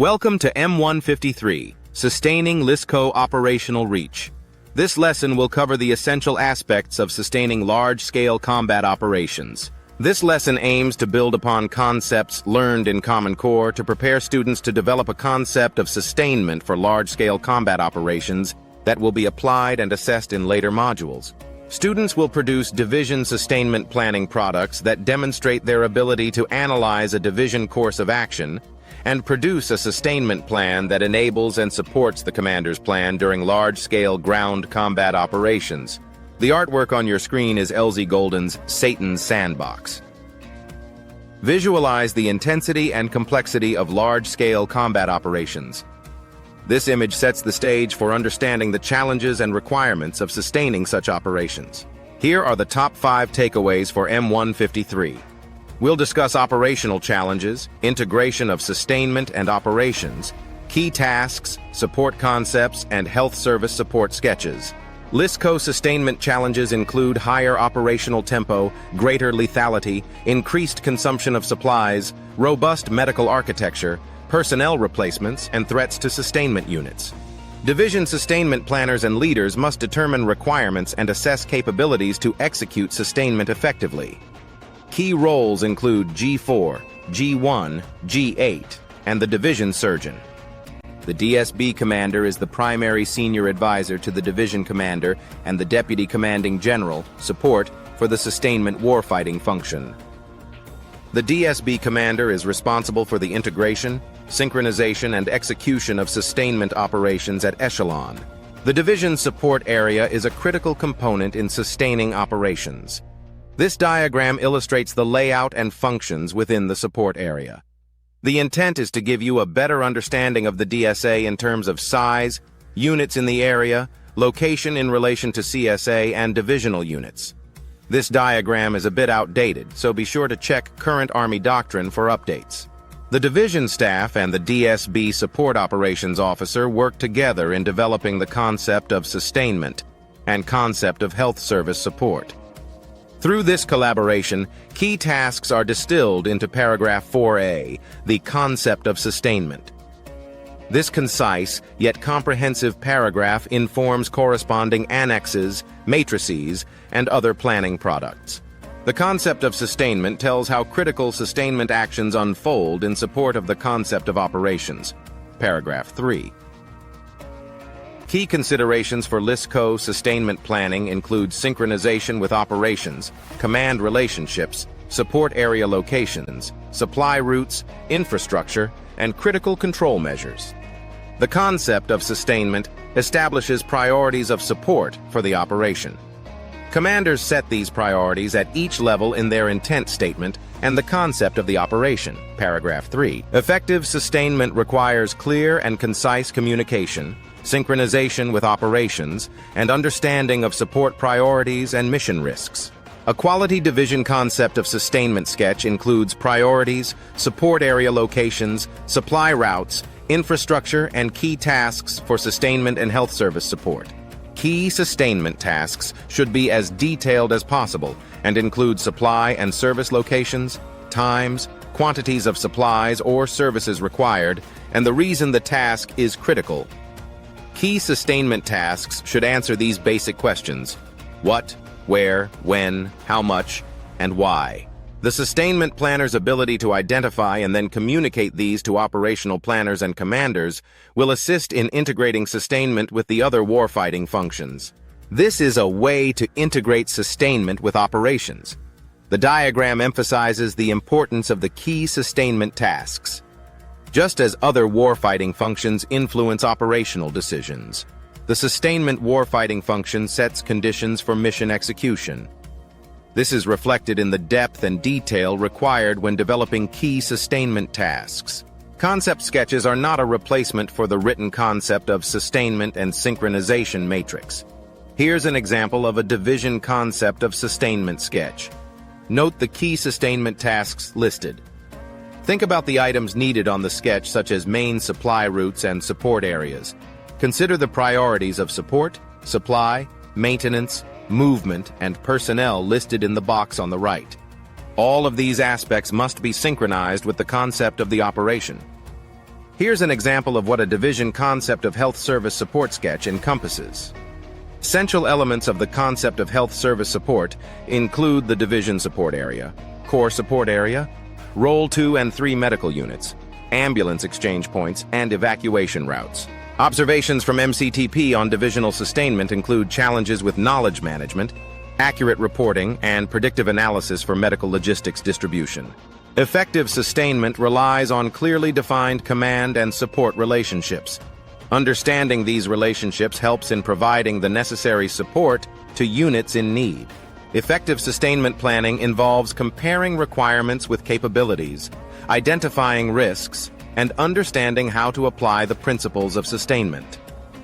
Welcome to M153, Sustaining LSCO Operational Reach. This lesson will cover the essential aspects of sustaining large-scale combat operations. This lesson aims to build upon concepts learned in Common Core to prepare students to develop a concept of sustainment for large-scale combat operations that will be applied and assessed in later modules. Students will produce division sustainment planning products that demonstrate their ability to analyze a division course of action and produce a sustainment plan that enables and supports the commander's plan during large-scale ground combat operations. The artwork on your screen is LZ Golden's Satan's Sandbox. Visualize the intensity and complexity of large-scale combat operations. This image sets the stage for understanding the challenges and requirements of sustaining such operations. Here are the top 5 takeaways for M153. We'll discuss operational challenges, integration of sustainment and operations, key tasks, support concepts, and health service support sketches. LSCO sustainment challenges include higher operational tempo, greater lethality, increased consumption of supplies, robust medical architecture, personnel replacements, and threats to sustainment units. Division sustainment planners and leaders must determine requirements and assess capabilities to execute sustainment effectively. Key roles include G4, G1, G8, and the division surgeon. The DSB commander is the primary senior advisor to the division commander and the deputy commanding general, support for the sustainment warfighting function. The DSB commander is responsible for the integration, synchronization, and execution of sustainment operations at echelon. The division support area is a critical component in sustaining operations. This diagram illustrates the layout and functions within the support area. The intent is to give you a better understanding of the DSA in terms of size, units in the area, location in relation to CSA, and divisional units. This diagram is a bit outdated, so be sure to check current Army doctrine for updates. The division staff and the DSB support operations officer work together in developing the concept of sustainment and concept of health service support. Through this collaboration, key tasks are distilled into paragraph 4A, the concept of sustainment. This concise yet comprehensive paragraph informs corresponding annexes, matrices, and other planning products. The concept of sustainment tells how critical sustainment actions unfold in support of the concept of operations. Paragraph 3. Key considerations for LSCO sustainment planning include synchronization with operations, command relationships, support area locations, supply routes, infrastructure, and critical control measures. The concept of sustainment establishes priorities of support for the operation. Commanders set these priorities at each level in their intent statement and the concept of the operation. Paragraph 3. Effective sustainment requires clear and concise communication, synchronization with operations, and understanding of support priorities and mission risks. A quality division concept of sustainment sketch includes priorities, support area locations, supply routes, infrastructure, and key tasks for sustainment and health service support. Key sustainment tasks should be as detailed as possible and include supply and service locations, times, quantities of supplies or services required, and the reason the task is critical. Key sustainment tasks should answer these basic questions: what, where, when, how much, and why. The sustainment planner's ability to identify and then communicate these to operational planners and commanders will assist in integrating sustainment with the other warfighting functions. This is a way to integrate sustainment with operations. The diagram emphasizes the importance of the key sustainment tasks. Just as other warfighting functions influence operational decisions, the sustainment warfighting function sets conditions for mission execution. This is reflected in the depth and detail required when developing key sustainment tasks. Concept sketches are not a replacement for the written concept of sustainment and synchronization matrix. Here's an example of a division concept of sustainment sketch. Note the key sustainment tasks listed. Think about the items needed on the sketch, such as main supply routes and support areas. Consider the priorities of support, supply, maintenance, movement, and personnel listed in the box on the right. All of these aspects must be synchronized with the concept of the operation. Here's an example of what a division concept of health service support sketch encompasses. Essential elements of the concept of health service support include the division support area, core support area, Role 2 and 3 medical units, ambulance exchange points, and evacuation routes. Observations from MCTP on divisional sustainment include challenges with knowledge management, accurate reporting, and predictive analysis for medical logistics distribution. Effective sustainment relies on clearly defined command and support relationships. Understanding these relationships helps in providing the necessary support to units in need. Effective sustainment planning involves comparing requirements with capabilities, identifying risks, and understanding how to apply the principles of sustainment.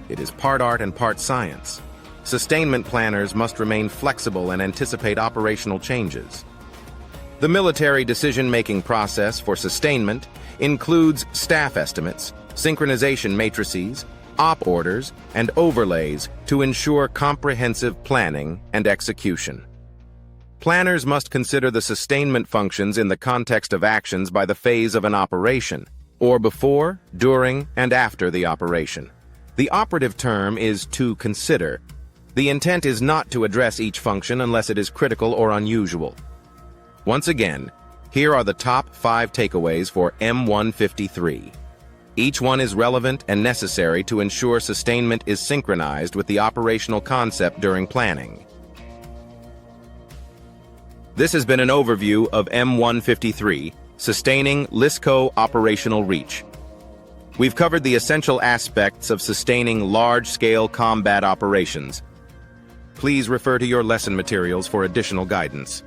It is part art and part science. Sustainment planners must remain flexible and anticipate operational changes. The military decision-making process for sustainment includes staff estimates, synchronization matrices, op orders, and overlays to ensure comprehensive planning and execution. Planners must consider the sustainment functions in the context of actions by the phase of an operation, or before, during, and after the operation. The operative term is to consider. The intent is not to address each function unless it is critical or unusual. Once again, here are the top 5 takeaways for M153. Each one is relevant and necessary to ensure sustainment is synchronized with the operational concept during planning. This has been an overview of M153, Sustaining LSCO Operational Reach. We've covered the essential aspects of sustaining large-scale combat operations. Please refer to your lesson materials for additional guidance.